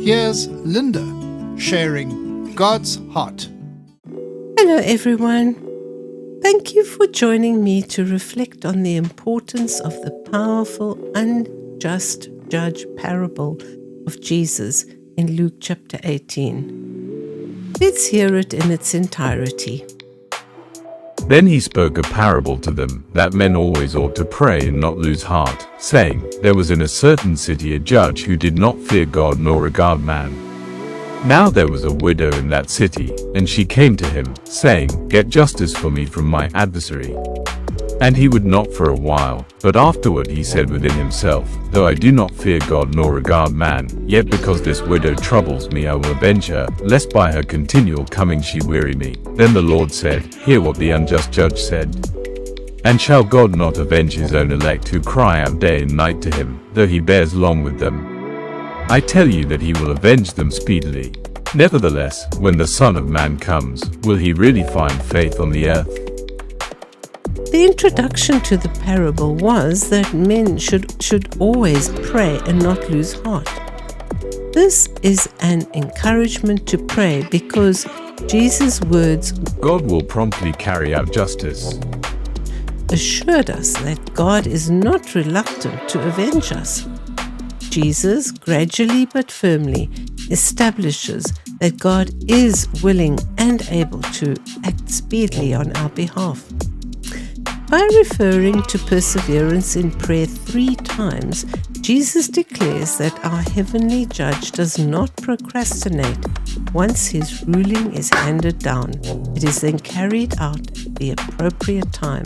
Here's Linda sharing God's heart. Hello everyone. Thank you for joining me to reflect on the importance of the powerful unjust judge parable of Jesus in Luke chapter 18. Let's hear it in its entirety. Then he spoke a parable to them, that men always ought to pray and not lose heart, saying, There was in a certain city a judge who did not fear God nor regard man. Now there was a widow in that city, and she came to him, saying, Get justice for me from my adversary. And he would not for a while, but afterward he said within himself, Though I do not fear God nor regard man, yet because this widow troubles me I will avenge her, lest by her continual coming she weary me. Then the Lord said, Hear what the unjust judge said. And shall God not avenge his own elect who cry out day and night to him, though he bears long with them? I tell you that he will avenge them speedily. Nevertheless, when the Son of Man comes, will he really find faith on the earth? The introduction to the parable was that men should always pray and not lose heart. This is an encouragement to pray because Jesus' words, God will promptly carry out justice, assured us that God is not reluctant to avenge us. Jesus gradually but firmly establishes that God is willing and able to act speedily on our behalf. By referring to perseverance in prayer 3 times, Jesus declares that our heavenly judge does not procrastinate once his ruling is handed down. It is then carried out at the appropriate time.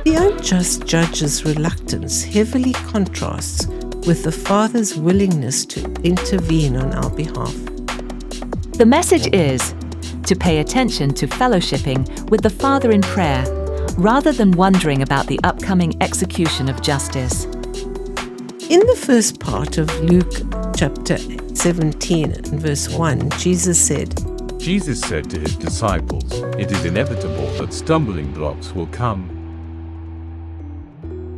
The unjust judge's reluctance heavily contrasts with the Father's willingness to intervene on our behalf. The message is to pay attention to fellowshipping with the Father in prayer, rather than wondering about the upcoming execution of justice. In the first part of Luke chapter 17 and verse 1, Jesus said to his disciples, It is inevitable that stumbling blocks will come.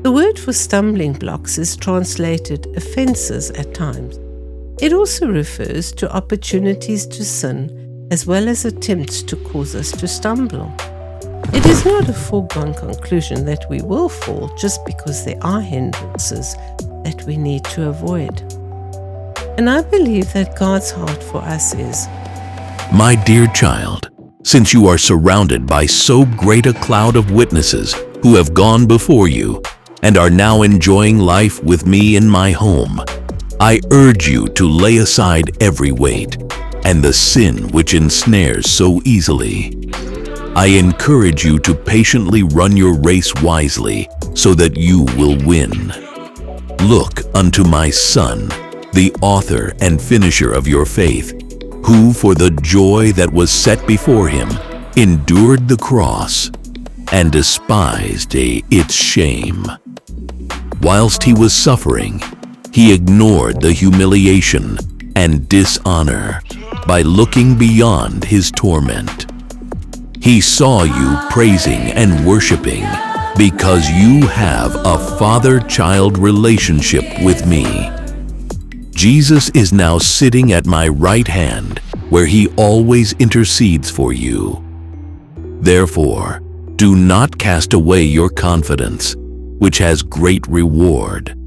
The word for stumbling blocks is translated offenses at times. It also refers to opportunities to sin as well as attempts to cause us to stumble. It is not a foregone conclusion that we will fall just because there are hindrances that we need to avoid. And I believe that God's heart for us is, My dear child, since you are surrounded by so great a cloud of witnesses who have gone before you and are now enjoying life with me in my home, I urge you to lay aside every weight and the sin which ensnares so easily. I encourage you to patiently run your race wisely so that you will win. Look unto my Son, the author and finisher of your faith, who for the joy that was set before him endured the cross and despised its shame. Whilst he was suffering, he ignored the humiliation and dishonor by looking beyond his torment. He saw you praising and worshiping because you have a father-child relationship with me. Jesus is now sitting at my right hand, where he always intercedes for you. Therefore, do not cast away your confidence, which has great reward.